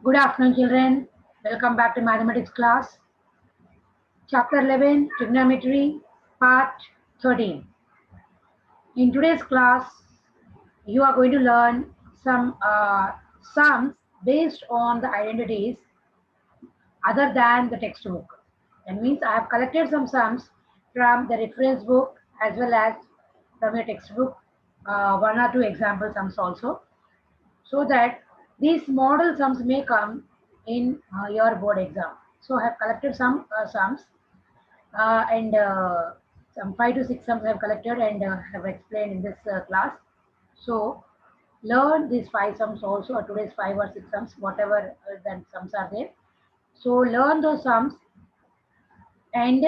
Good afternoon, children. Welcome back to mathematics class. Chapter 11, Trigonometry, Part 13. In today's class, you are going to learn some sums based on the identities other than the textbook. That means I have collected some sums from the reference book as well as from your textbook, one or two example sums also, so that these model sums may come in your board exam. So I have collected some sums and some 5 to 6 sums I have collected and have explained in this class. So learn these 5 sums also, or today's 5 or 6 sums, whatever then sums are there. So learn those sums, and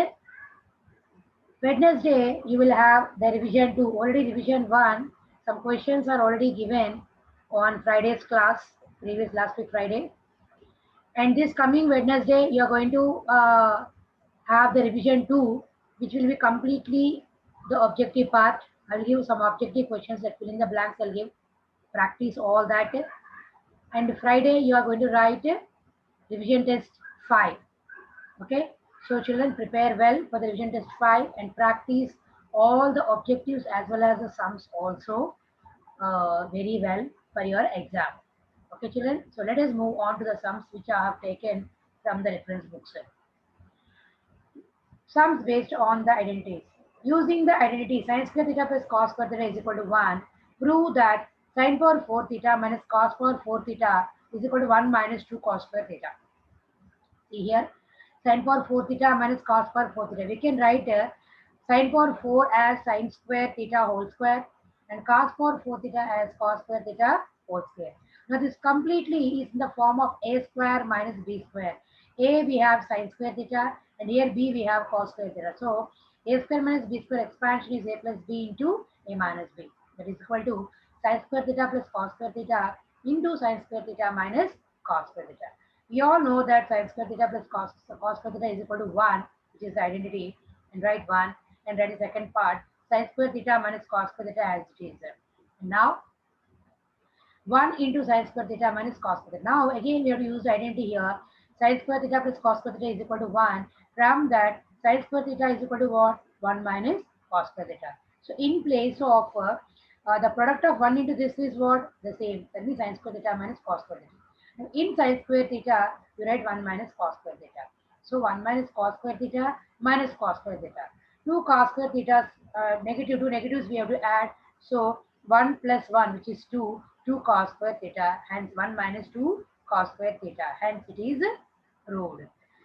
Wednesday you will have the revision 2, already revision 1. Some questions are already given on Friday's class, previous last week Friday. And this coming Wednesday, you are going to have the revision 2, which will be completely the objective part. I'll give some objective questions that fill in the blanks. I'll give practice all that. And Friday, you are going to write revision test 5. Okay. So children, prepare well for the revision test 5 and practice all the objectives as well as the sums also very well for your exam. Okay, children. So let us move on to the sums which I have taken from the reference books. Sums based on the identities. Using the identity sin square theta plus cos square theta is equal to 1, prove that sin power 4 theta minus cos power 4 theta is equal to 1 minus 2 cos square theta. See here, sin power 4 theta minus cos power 4 theta. We can write sin power 4 as sin square theta whole square and cos power 4 theta as cos square theta whole square. Now this completely is in the form of a square minus b square. A we have sin square theta and here b we have cos square theta. So a square minus b square expansion is a plus b into a minus b. That is equal to sin square theta plus cos square theta into sin square theta minus cos square theta. We all know that sin square theta plus cos square theta is equal to 1, which is the identity, and write 1, and write the second part, sin square theta minus cos square theta as it is. And now 1 into sin square theta minus cos square theta. Now again we have to use the identity here. Sin square theta plus cos square theta is equal to 1. From that, sin square theta is equal to what? 1 minus cos square theta. So in place of the product of 1 into this is what? The same. That means sin square theta minus cos square theta. Now in sin square theta, you write 1 minus cos square theta. So 1 minus cos square theta minus cos square theta. 2 cos square theta, negative 2 negatives we have to add. So 1 plus 1, which is 2, 2 cos square theta, hence 1 minus 2 cos square theta, hence it is proved.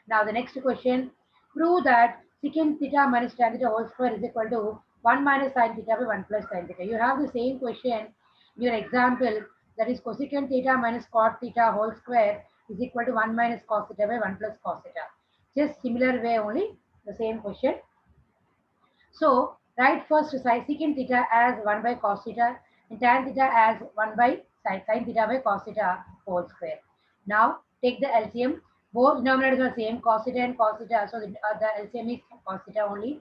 Now the next question, prove that secant theta minus tan theta whole square is equal to 1 minus sin theta by 1 plus sin theta. You have the same question in your example, that is cosecant theta minus cot theta whole square is equal to 1 minus cos theta by 1 plus cos theta. Just similar way only, the same question. So write first secant theta as 1 by cos theta and tan theta as 1 by sin theta by cos theta whole square. Now take the LCM. Both denominators are same, cos theta and cos theta. So the LCM is cos theta only.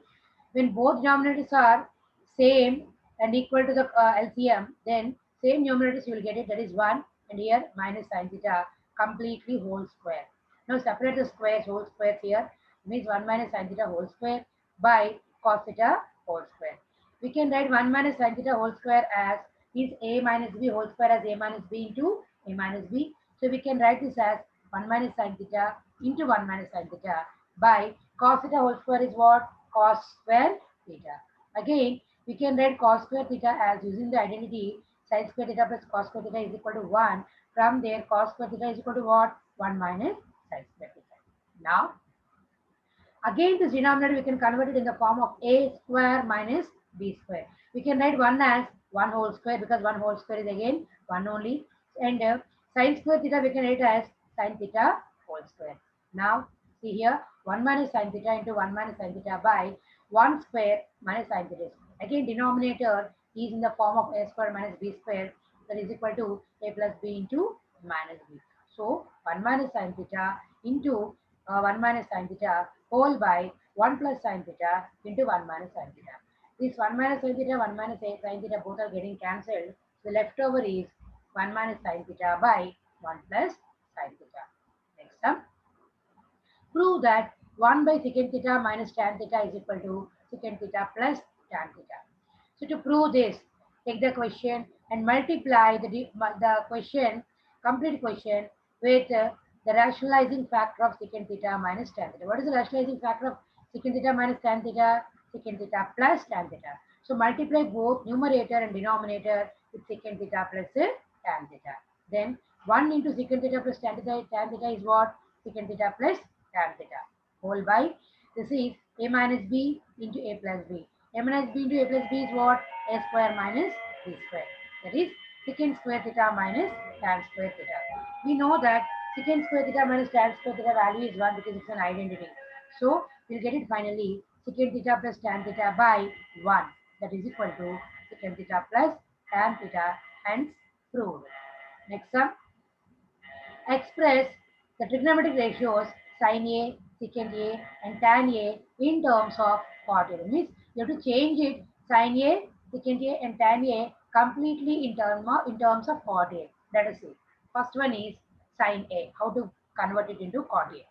When both denominators are same and equal to the LCM, then same numerators you will get it. That is 1 and here minus sin theta completely whole square. Now separate the squares, whole squares here. Means 1 minus sin theta whole square by cos theta whole square. We can write 1 minus sin theta whole square as is a minus b whole square as a minus b into a minus b. So we can write this as 1 minus sin theta into 1 minus sin theta by cos theta whole square is what? Cos square theta. Again, we can write cos square theta as using the identity sin square theta plus cos square theta is equal to 1. From there, cos square theta is equal to what? 1 minus sin square theta. Now, again, this denominator we can convert it in the form of a square minus b square. We can write 1 as 1 whole square because 1 whole square is again 1 only. And sin square theta we can write as sin theta whole square. Now, see here 1 minus sin theta into 1 minus sin theta by 1 square minus sin theta. Again, denominator is in the form of a square minus b square, that is equal to a plus b into minus b. So 1 minus sin theta into 1 minus sin theta whole by 1 plus sin theta into 1 minus sin theta. This 1 minus sin theta, 1 minus sin theta both are getting cancelled. The leftover is 1 minus sin theta by 1 plus sin theta. Prove that 1 by secant theta minus tan theta is equal to secant theta plus tan theta. So to prove this, take the question and multiply the question, complete question, with the rationalizing factor of secant theta minus tan theta. What is the rationalizing factor of secant theta minus tan theta? Secant theta plus tan theta. So multiply both numerator and denominator with secant theta plus tan theta. Then 1 into secant theta plus tan theta is what? Secant theta plus tan theta. Whole by, this is a minus b into a plus b. A minus b into a plus b is what? A square minus b square. That is secant square theta minus tan square theta. We know that secant square theta minus tan square theta value is 1 because it's an identity. So we'll get it finally secant theta plus tan theta by 1. That is equal to secant theta plus tan theta, hence proved. Next sum. Express the trigonometric ratios sin A, secant A and tan A in terms of cot A. That means you have to change it sin A, secant A and tan A completely in terms of cot A. That is it. First one is sin A. How to convert it into cot A.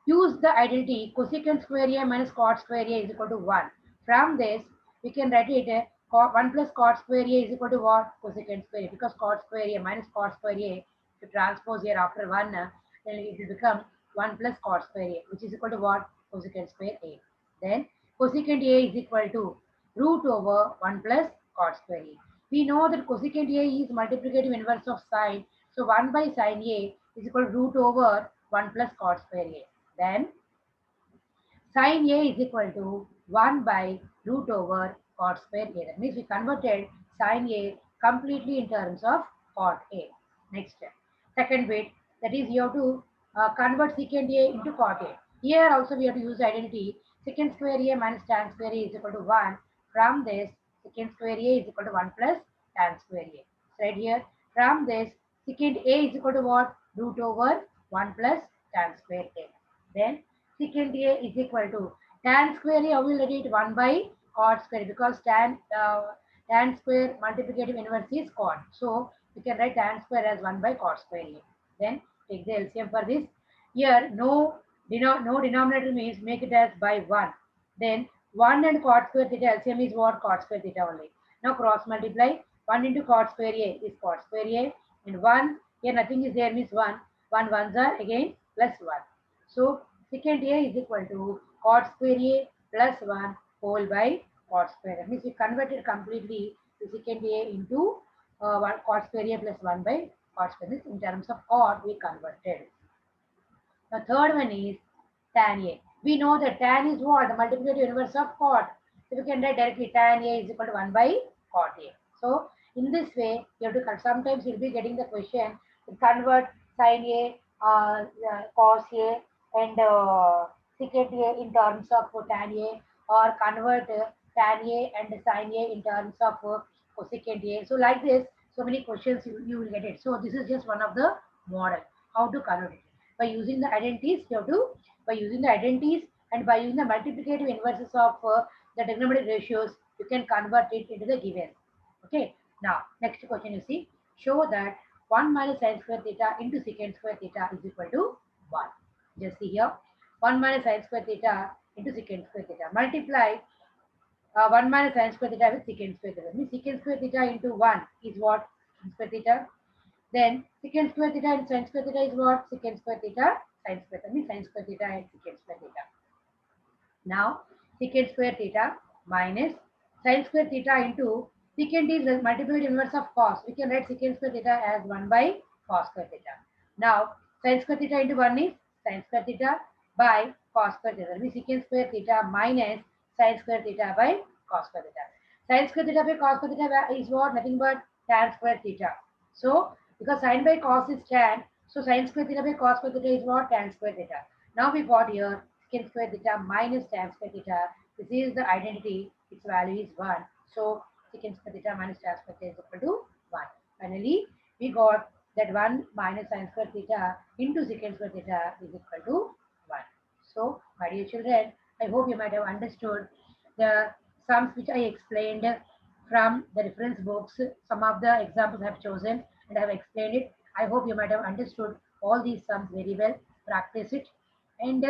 Use the identity cosecant square A minus cot square A is equal to 1. From this, we can write it 1 plus cot square A is equal to what? Cosecant square A. Because cot square A minus cot square A, to transpose here after 1, then it will become 1 plus cot square A, which is equal to what? Cosecant square A. Then cosecant A is equal to root over 1 plus cot square A. We know that cosecant A is multiplicative inverse of sine. So 1 by sine A is equal to root over 1 plus cot square A. Then sin A is equal to 1 by root over cot square A. That means we converted sin A completely in terms of cot A. Next step. Second bit, that is you have to convert secant A into cot A. Here also we have to use the identity secant square A minus tan square A is equal to 1. From this, secant square A is equal to 1 plus tan square A. So right here, from this, secant A is equal to what? Root over 1 plus tan square A. Then secant A is equal to tan square A. How will write it? 1 by cot square, because tan square multiplicative inverse is cot. So we can write tan square as 1 by cot square A. Then take the LCM for this. Here no denominator means make it as by 1. Then 1 and cot square theta LCM is what? Cot square theta only. Now cross multiply. 1 into cot square A is cot square A, and 1 here nothing is there means 1. 1 ones are again plus 1. So secant A is equal to cot square A plus 1 whole by cot square. That means we converted completely to secant A into 1 cot square A plus 1 by cot square. This in terms of cot we converted. The third one is tan A. We know that tan is what? The multiplicative inverse of cot. So we can write directly tan A is equal to 1 by cot A. So in this way, you have to sometimes you'll be getting the question to convert sin A, cos A, and secant A in terms of tan A, or convert tan A and sin A in terms of cosecant A. So like this, so many questions you will get it. So this is just one of the model how to convert it. By using the identities, you have to by using the identities and by using the multiplicative inverses of the trigonometric ratios, you can convert it into the given. Okay. Now next question you see, show that 1 minus sin square theta into secant square theta is equal to 1. Just see here, 1 minus sin square theta into secant square theta. Multiply 1 minus sin square theta with secant square theta. Means secant square theta into 1 is what? Sin square theta. Then secant square theta and sin square theta is what? Secant square theta, sin square theta. Means sin square theta and secant square theta. Now secant square theta minus sin square theta into secant is the multiplied inverse of cos. We can write secant square theta as 1 by cos square theta. Now sin square theta into 1 is sin square theta by cos square theta. That means secant square theta minus sin square theta by cos square theta. Sin square theta by cos square theta is what? Nothing but tan square theta. So because sin by cos is tan, so sin square theta by cos square theta is what? Tan square theta. Now we got here secant square theta minus tan square theta. This is the identity, its value is 1. So secant square theta minus tan square theta is equal to 1. Finally, we got that 1 minus sin square theta into secant square theta is equal to 1. So, my dear children, I hope you might have understood the sums which I explained from the reference books. Some of the examples I have chosen and I have explained it. I hope you might have understood all these sums very well. Practice it and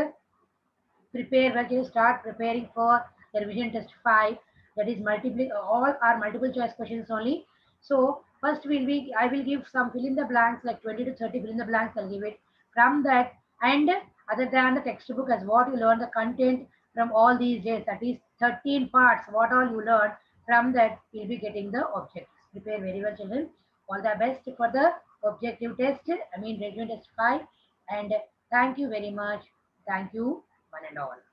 prepare well. You start preparing for the revision test 5, that is multiple, all are multiple choice questions only. So first will be, I will give some fill in the blanks, like 20 to 30 fill in the blanks, I'll give it from that. And other than the textbook, as what you learn the content from all these days, that is 13 parts, what all you learn from that, you'll be getting the objectives. Prepare very well, children. All the best for the objective test, I mean revision test 5. And thank you very much. Thank you, one and all.